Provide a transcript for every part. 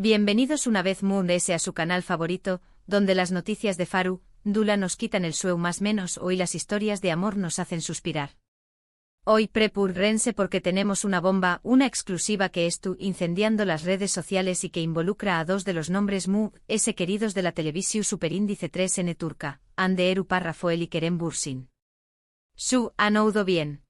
Bienvenidos una vez Moon S a su canal favorito, donde las noticias de Faru, Dula nos quitan el sueño más menos y las historias de amor nos hacen suspirar. Hoy prepúrense porque tenemos una bomba, una exclusiva que está incendiando las redes sociales y que involucra a dos de los nombres Moon S queridos de la televisión superíndice 3N turca, Hande Erupar Rafael y Kerem Bürsin. Han oído bien.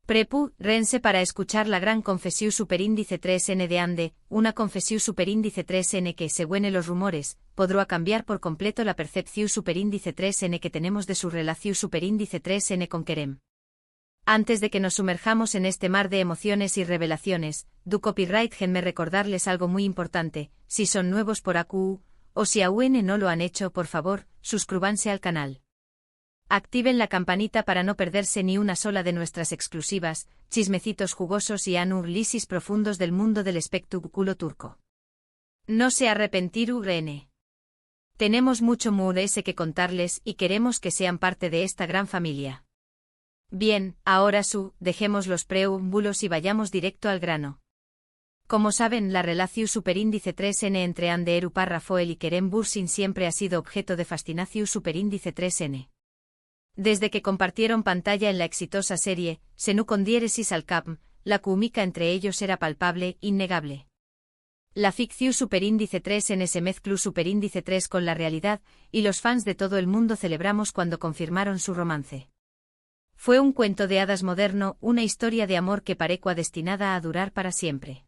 Prepúrense para escuchar la gran confesión superíndice 3N de Hande, una confesión superíndice 3N que, según los rumores, podrá cambiar por completo la percepción superíndice 3N que tenemos de su relación superíndice 3N con Kerem. Antes de que nos sumerjamos en este mar de emociones y revelaciones, do copyright genme recordarles algo muy importante: si son nuevos por AQU, o si aún no lo han hecho, por favor, suscríbanse al canal. Activen la campanita para no perderse ni una sola de nuestras exclusivas, chismecitos jugosos y análisis profundos del mundo del espectáculo turco. No se arrepentirán. Tenemos mucho Moon S que contarles y queremos que sean parte de esta gran familia. Bien, ahora dejemos los preámbulos y vayamos directo al grano. Como saben, la relación superíndice 3N entre Hande Erupar Rafael y Kerem Bürsin siempre ha sido objeto de fascinación superíndice 3N. Desde que compartieron pantalla en la exitosa serie Senu con diéresis al Capm, la química entre ellos era palpable, innegable. La ficción superíndice 3N se mezcló superíndice 3 con la realidad, y los fans de todo el mundo celebramos cuando confirmaron su romance. Fue un cuento de hadas moderno, una historia de amor que parecía destinada a durar para siempre.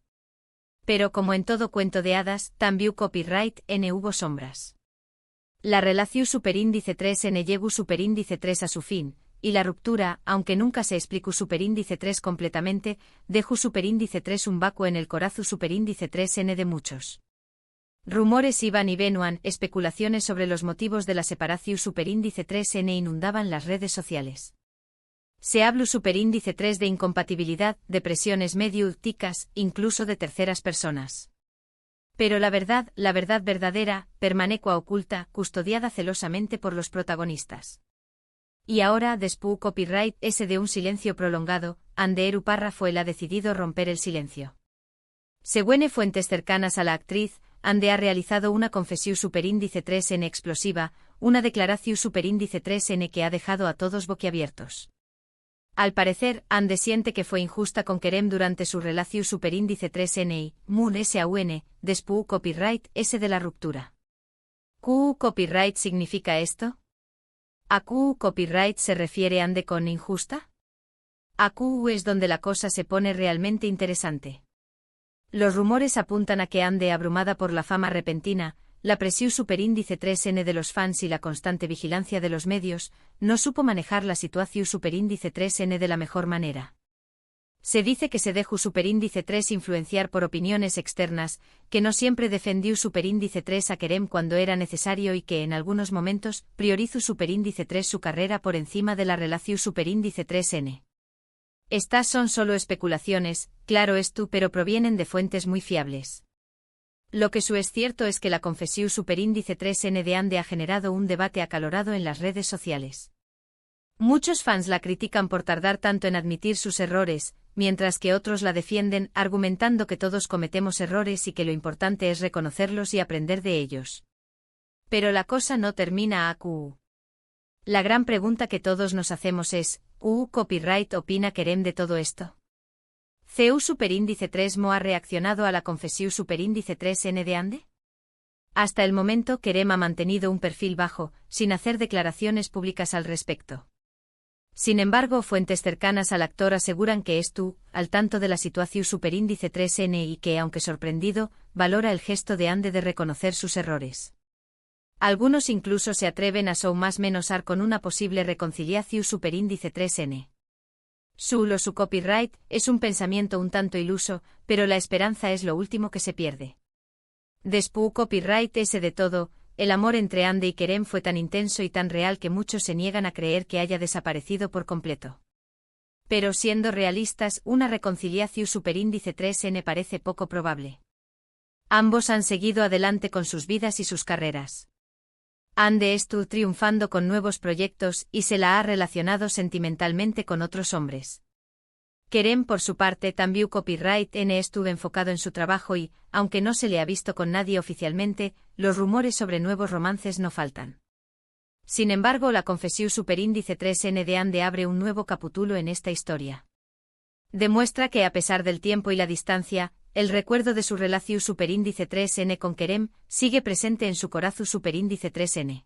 Pero como en todo cuento de hadas, también copyright hubo sombras. La relación superíndice 3N llegó superíndice 3 a su fin, y la ruptura, aunque nunca se explicó superíndice 3 completamente, dejó superíndice 3 un vacuo en el corazón superíndice 3N de muchos. Rumores iban y venían, especulaciones sobre los motivos de la separación superíndice 3N inundaban las redes sociales. Se habló superíndice 3 de incompatibilidad, depresiones mediúticas, incluso de terceras personas. Pero la verdad verdadera, permanecua oculta, custodiada celosamente por los protagonistas. Y ahora, después copyright S de un silencio prolongado, Hande Erupar Rafael ha decidido romper el silencio. Según fuentes cercanas a la actriz, Hande ha realizado una confesión superíndice 3N explosiva, una declaración superíndice 3N que ha dejado a todos boquiabiertos. Al parecer, Hande siente que fue injusta con Kerem durante su relación superíndice 3N y Moon S aún, después copyright S de la ruptura. ¿Qué copyright significa esto? ¿A qué copyright se refiere Hande con injusta? A qué es donde la cosa se pone realmente interesante. Los rumores apuntan a que Hande, abrumada por la fama repentina, la presión superíndice 3N de los fans y la constante vigilancia de los medios, no supo manejar la situación superíndice 3N de la mejor manera. Se dice que se dejó superíndice 3 influenciar por opiniones externas, que no siempre defendió superíndice 3 a Kerem cuando era necesario y que en algunos momentos priorizó superíndice 3 su carrera por encima de la relación superíndice 3N. Estas son solo especulaciones, claro pero provienen de fuentes muy fiables. Lo que es cierto es que la confesión superíndice 3N de Hande ha generado un debate acalorado en las redes sociales. Muchos fans la critican por tardar tanto en admitir sus errores, mientras que otros la defienden, argumentando que todos cometemos errores y que lo importante es reconocerlos y aprender de ellos. Pero la cosa no termina aquí. La gran pregunta que todos nos hacemos es: ¿qué copyright opina Kerem de todo esto? ¿CU superíndice 3 Mo ha reaccionado a la confesión superíndice 3N de Hande? Hasta el momento Kerem ha mantenido un perfil bajo, sin hacer declaraciones públicas al respecto. Sin embargo, fuentes cercanas al actor aseguran que al tanto de la situación superíndice 3N y que, aunque sorprendido, valora el gesto de Hande de reconocer sus errores. Algunos incluso se atreven a más menosar con una posible reconciliación superíndice 3N. Su copyright es un pensamiento un tanto iluso, pero la esperanza es lo último que se pierde. Después copyright S de todo, el amor entre Hande y Kerem fue tan intenso y tan real que muchos se niegan a creer que haya desaparecido por completo. Pero siendo realistas, una reconciliación superíndice 3N parece poco probable. Ambos han seguido adelante con sus vidas y sus carreras. Hande está triunfando con nuevos proyectos y se la ha relacionado sentimentalmente con otros hombres. Kerem, por su parte, también copyright N estuvo enfocado en su trabajo y, aunque no se le ha visto con nadie oficialmente, los rumores sobre nuevos romances no faltan. Sin embargo, la confesión superíndice 3N de Ande abre un nuevo capítulo en esta historia. Demuestra que a pesar del tiempo y la distancia, el recuerdo de su relación superíndice 3N con Kerem sigue presente en su corazón superíndice 3N.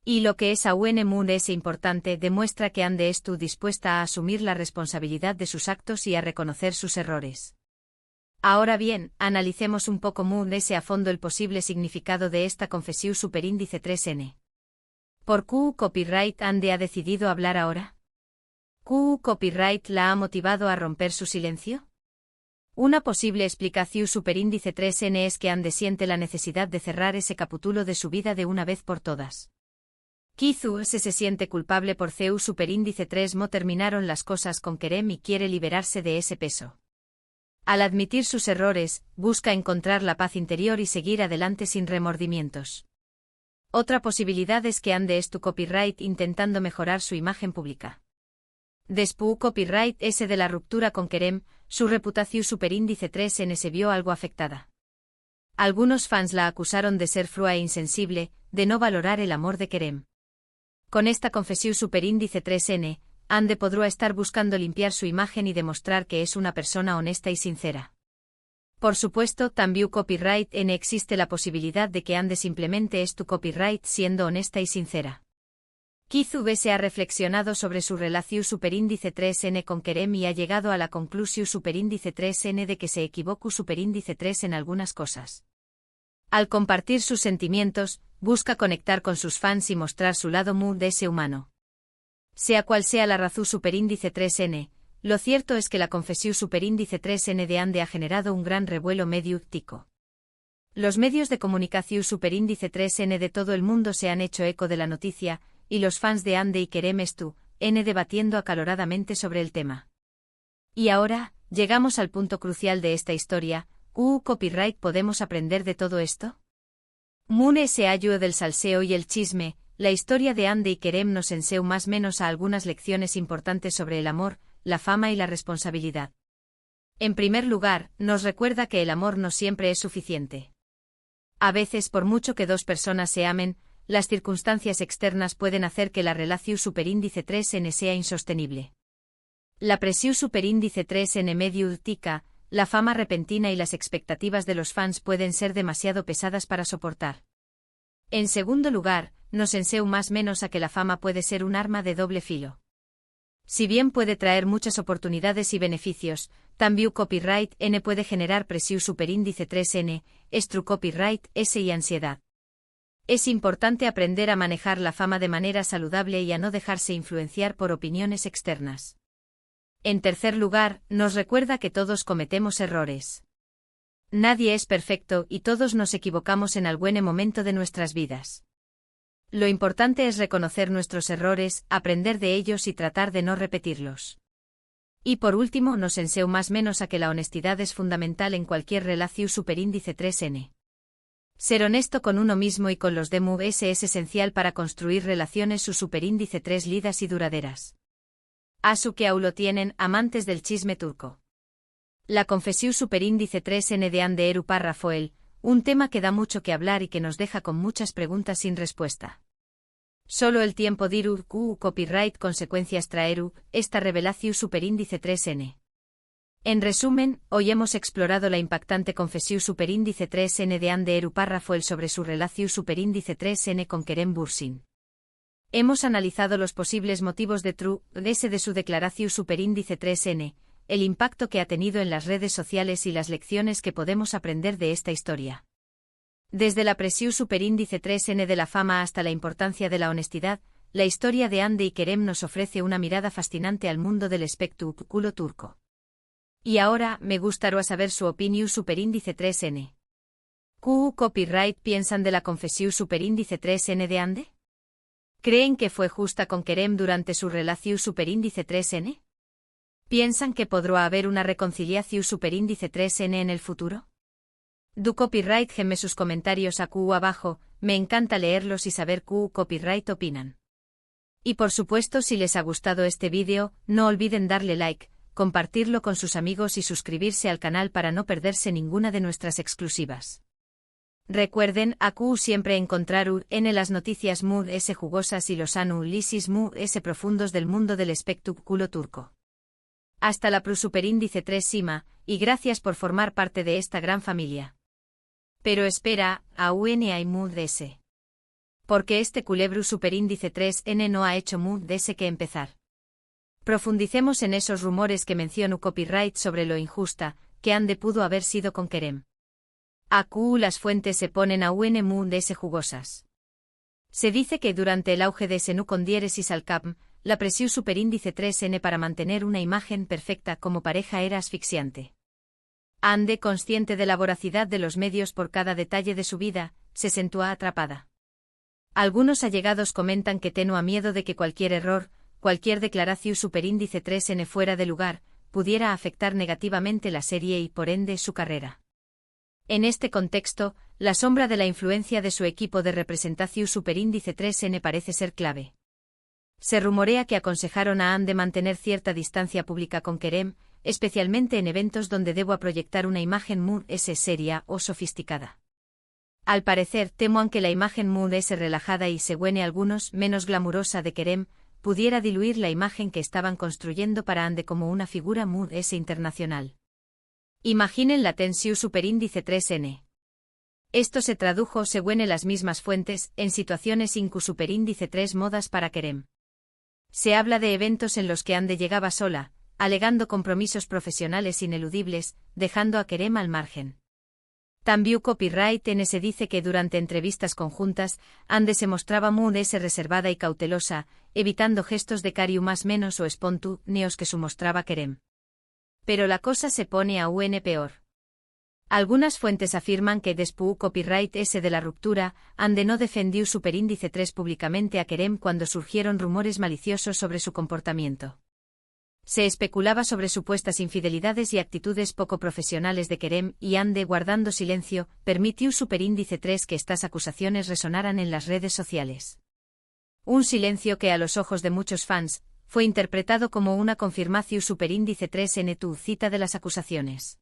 Y lo que es aún muy importante, demuestra que Ande estuvo dispuesta a asumir la responsabilidad de sus actos y a reconocer sus errores. Ahora bien, analicemos un poco más a fondo el posible significado de esta confesión superíndice 3N. ¿Por qué copyright Ande ha decidido hablar ahora? ¿Qué copyright la ha motivado a romper su silencio? Una posible explicación superíndice 3N es que Ande siente la necesidad de cerrar ese capítulo de su vida de una vez por todas. Quizás se siente culpable por CEU superíndice 3 no terminaron las cosas con Kerem y quiere liberarse de ese peso. Al admitir sus errores, busca encontrar la paz interior y seguir adelante sin remordimientos. Otra posibilidad es que Ande tu copyright intentando mejorar su imagen pública. Después copyright ese de la ruptura con Kerem, su reputación superíndice 3N se vio algo afectada. Algunos fans la acusaron de ser fría e insensible, de no valorar el amor de Kerem. Con esta confesión superíndice 3N, Ande podrá estar buscando limpiar su imagen y demostrar que es una persona honesta y sincera. Por supuesto, también copyright N existe la posibilidad de que Ande simplemente es tu copyright siendo honesta y sincera. Quizás se ha reflexionado sobre su relación superíndice 3N con Kerem y ha llegado a la conclusión superíndice 3N de que se equivocó superíndice 3 en algunas cosas. Al compartir sus sentimientos, busca conectar con sus fans y mostrar su lado de ese humano. Sea cual sea la razón superíndice 3N, lo cierto es que la confesión superíndice 3N de Ande ha generado un gran revuelo mediático. Los medios de comunicación superíndice 3N de todo el mundo se han hecho eco de la noticia, y los fans de Ande y Kerem N debatiendo acaloradamente sobre el tema. Y ahora, llegamos al punto crucial de esta historia. ¿Qué copyright podemos aprender de todo esto? Mune se hallo del salseo y el chisme, la historia de Ande y Kerem nos enseña más o menos a algunas lecciones importantes sobre el amor, la fama y la responsabilidad. En primer lugar, nos recuerda que el amor no siempre es suficiente. A veces, por mucho que dos personas se amen, las circunstancias externas pueden hacer que la relación superíndice 3N sea insostenible. La presión superíndice 3N mediática, la fama repentina y las expectativas de los fans pueden ser demasiado pesadas para soportar. En segundo lugar, nos enseña más o menos a que la fama puede ser un arma de doble filo. Si bien puede traer muchas oportunidades y beneficios, también copyright N puede generar presión superíndice 3N, true copyright S y ansiedad. Es importante aprender a manejar la fama de manera saludable y a no dejarse influenciar por opiniones externas. En tercer lugar, nos recuerda que todos cometemos errores. Nadie es perfecto y todos nos equivocamos en algún momento de nuestras vidas. Lo importante es reconocer nuestros errores, aprender de ellos y tratar de no repetirlos. Y por último, nos enseña más o menos a que la honestidad es fundamental en cualquier relación superíndice 3N. Ser honesto con uno mismo y con los demás es esencial para construir relaciones superíndice 3 lidas y duraderas. Asu que aún lo tienen, amantes del chisme turco. La confesión superíndice 3N de Ande Eru párrafo el, un tema que da mucho que hablar y que nos deja con muchas preguntas sin respuesta. Solo el tiempo dirá qué copyright consecuencias traerá esta revelación superíndice 3N. En resumen, hoy hemos explorado la impactante confesión superíndice 3N de Ande Eru párrafo el sobre su relación superíndice 3N con Kerem Bürsin. Hemos analizado los posibles motivos de de su declaración superíndice 3N, el impacto que ha tenido en las redes sociales y las lecciones que podemos aprender de esta historia. Desde la presión superíndice 3N de la fama hasta la importancia de la honestidad, la historia de Ande y Kerem nos ofrece una mirada fascinante al mundo del espectáculo turco. Y ahora, me gustaría saber su opinión superíndice 3N. ¿Qué copyright piensan de la confesión superíndice 3N de Ande? ¿Creen que fue justa con Kerem durante su relación superíndice 3N? ¿Piensan que podrá haber una reconciliación superíndice 3N en el futuro? Du copyright geme sus comentarios abajo, me encanta leerlos y saber qué copyright opinan. Y por supuesto, si les ha gustado este vídeo, no olviden darle like, compartirlo con sus amigos y suscribirse al canal para no perderse ninguna de nuestras exclusivas. Recuerden, AQ siempre encontrar en las noticias mood s jugosas y los análisis mood s profundos del mundo del espectáculo turco. Hasta la Superíndice 3 Sima, y gracias por formar parte de esta gran familia. Pero espera, aún hay mood s. Porque este culebro Superíndice 3N no ha hecho mood s que empezar. Profundicemos en esos rumores que mencionó copyright sobre lo injusta que Ande pudo haber sido con Kerem. AQ las fuentes se ponen aún mood s jugosas. Se dice que durante el auge de Senu con diéresis al cap, la presión Superíndice 3N para mantener una imagen perfecta como pareja era asfixiante. Ande, consciente de la voracidad de los medios por cada detalle de su vida, se sentía atrapada. Algunos allegados comentan que tenía miedo de que cualquier error, cualquier declaración Superíndice 3N fuera de lugar, pudiera afectar negativamente la serie y por ende su carrera. En este contexto, la sombra de la influencia de su equipo de representación Superíndice 3N parece ser clave. Se rumorea que aconsejaron a Ande mantener cierta distancia pública con Kerem, especialmente en eventos donde deba proyectar una imagen mood s seria o sofisticada. Al parecer, temuan que la imagen mood s relajada y según algunos menos glamurosa de Kerem, pudiera diluir la imagen que estaban construyendo para Ande como una figura mood s internacional. Imaginen la tensión Superíndice 3N. Esto se tradujo, según las mismas fuentes, en situaciones incu Superíndice 3 modas para Kerem. Se habla de eventos en los que Ande llegaba sola, alegando compromisos profesionales ineludibles, dejando a Kerem al margen. También copyright N se dice que durante entrevistas conjuntas, Ande se mostraba mood s reservada y cautelosa, evitando gestos de cariu más menos o espontáneos que su mostraba Kerem. Pero la cosa se pone aún peor. Algunas fuentes afirman que después copyright S de la ruptura, Ande no defendió Superíndice 3 públicamente a Kerem cuando surgieron rumores maliciosos sobre su comportamiento. Se especulaba sobre supuestas infidelidades y actitudes poco profesionales de Kerem y Ande, guardando silencio, permitió Superíndice 3 que estas acusaciones resonaran en las redes sociales. Un silencio que a los ojos de muchos fans, fue interpretado como una confirmación Superíndice 3N tu cita de las acusaciones.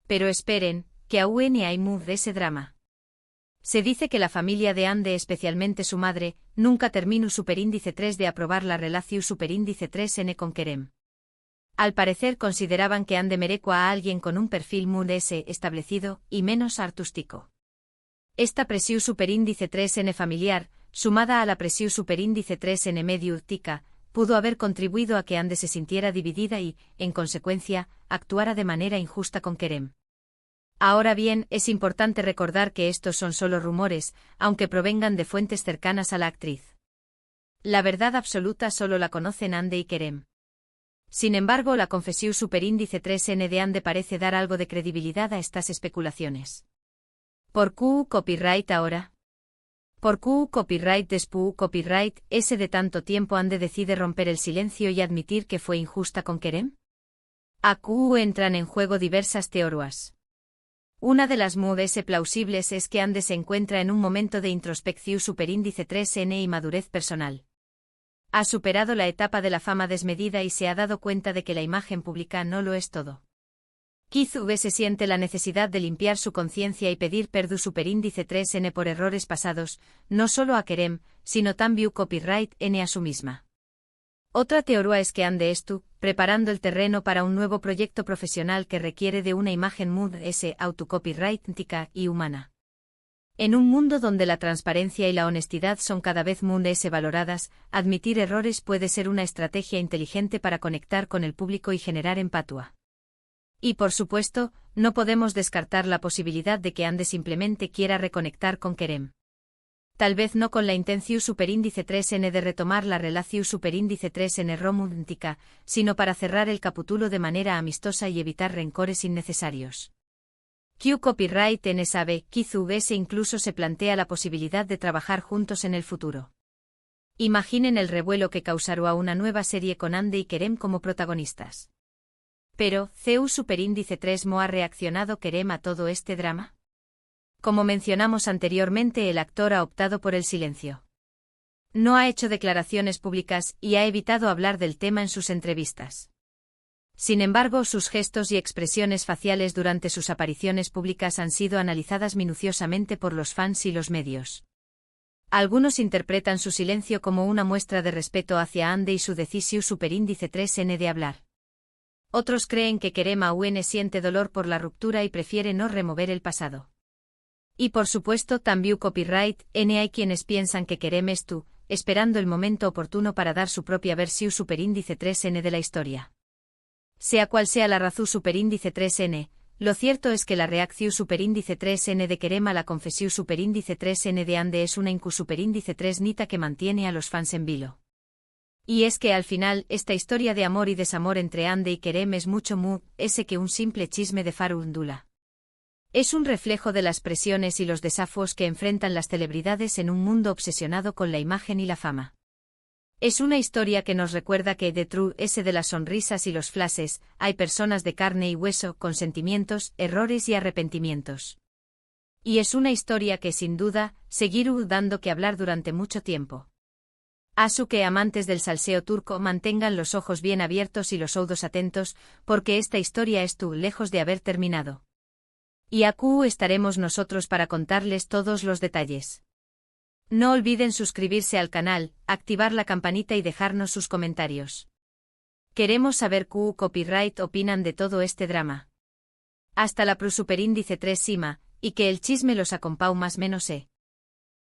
Pero esperen, que aún hay mood de ese drama. Se dice que la familia de Ande, especialmente su madre, nunca terminó Superíndice 3 de aprobar la relación Superíndice 3N con Kerem. Al parecer consideraban que Ande merecua a alguien con un perfil mood S establecido y menos artístico. Esta presión Superíndice 3N familiar, sumada a la presión Superíndice 3N medio tica, pudo haber contribuido a que Ande se sintiera dividida y, en consecuencia, actuara de manera injusta con Kerem. Ahora bien, es importante recordar que estos son solo rumores, aunque provengan de fuentes cercanas a la actriz. La verdad absoluta solo la conocen Ande y Kerem. Sin embargo, la confesión Superíndice 3N de Ande parece dar algo de credibilidad a estas especulaciones. ¿Por qué copyright ahora? ¿Por qué copyright después copyright S de tanto tiempo Ande decide romper el silencio y admitir que fue injusta con Kerem? AQ entran en juego diversas teorías. Una de las mood S plausibles es que Ande se encuentra en un momento de introspección Superíndice 3N y madurez personal. Ha superado la etapa de la fama desmedida y se ha dado cuenta de que la imagen pública no lo es todo. Quizá se siente la necesidad de limpiar su conciencia y pedir perdón Superíndice 3N por errores pasados, no solo a Kerem, sino también copyright N a su misma. Otra teoría es que Ande estu, preparando el terreno para un nuevo proyecto profesional que requiere de una imagen mood S autocopyrightica y humana. En un mundo donde la transparencia y la honestidad son cada vez mood S valoradas, admitir errores puede ser una estrategia inteligente para conectar con el público y generar empatía. Y por supuesto, no podemos descartar la posibilidad de que Ande simplemente quiera reconectar con Kerem. Tal vez no con la intención Superíndice 3N de retomar la relación Superíndice 3N romántica, sino para cerrar el capítulo de manera amistosa y evitar rencores innecesarios. Q Copyright N sabe, quizá incluso se plantea la posibilidad de trabajar juntos en el futuro. Imaginen el revuelo que causará una nueva serie con Ande y Kerem como protagonistas. Pero, ¿CU Superíndice 3 mo ha reaccionado Kerem a todo este drama? Como mencionamos anteriormente, el actor ha optado por el silencio. No ha hecho declaraciones públicas y ha evitado hablar del tema en sus entrevistas. Sin embargo, sus gestos y expresiones faciales durante sus apariciones públicas han sido analizadas minuciosamente por los fans y los medios. Algunos interpretan su silencio como una muestra de respeto hacia Ande y su decisión superíndice 3N de hablar. Otros creen que Kerema UN siente dolor por la ruptura y prefiere no remover el pasado. Y por supuesto también copyright, hay quienes piensan que Kerem es tú, esperando el momento oportuno para dar su propia versión superíndice 3N de la historia. Sea cual sea la razón superíndice 3N, lo cierto es que la reacción superíndice 3N de Kerem a la confesión superíndice 3N de Ande es una incu superíndice 3 nita que mantiene a los fans en vilo. Y es que al final, esta historia de amor y desamor entre Ande y Kerem es mucho ese que un simple chisme de farándula. Es un reflejo de las presiones y los desafíos que enfrentan las celebridades en un mundo obsesionado con la imagen y la fama. Es una historia que nos recuerda que detrás de las sonrisas y los flashes, hay personas de carne y hueso con sentimientos, errores y arrepentimientos. Y es una historia que sin duda, seguirá dando que hablar durante mucho tiempo. Así que amantes del salseo turco mantengan los ojos bien abiertos y los oídos atentos, porque esta historia es lejos de haber terminado. Y aquí estaremos nosotros para contarles todos los detalles. No olviden suscribirse al canal, activar la campanita y dejarnos sus comentarios. Queremos saber qué copyright opinan de todo este drama. Hasta la pro superíndice 3 Sima, y que el chisme los acompau más menos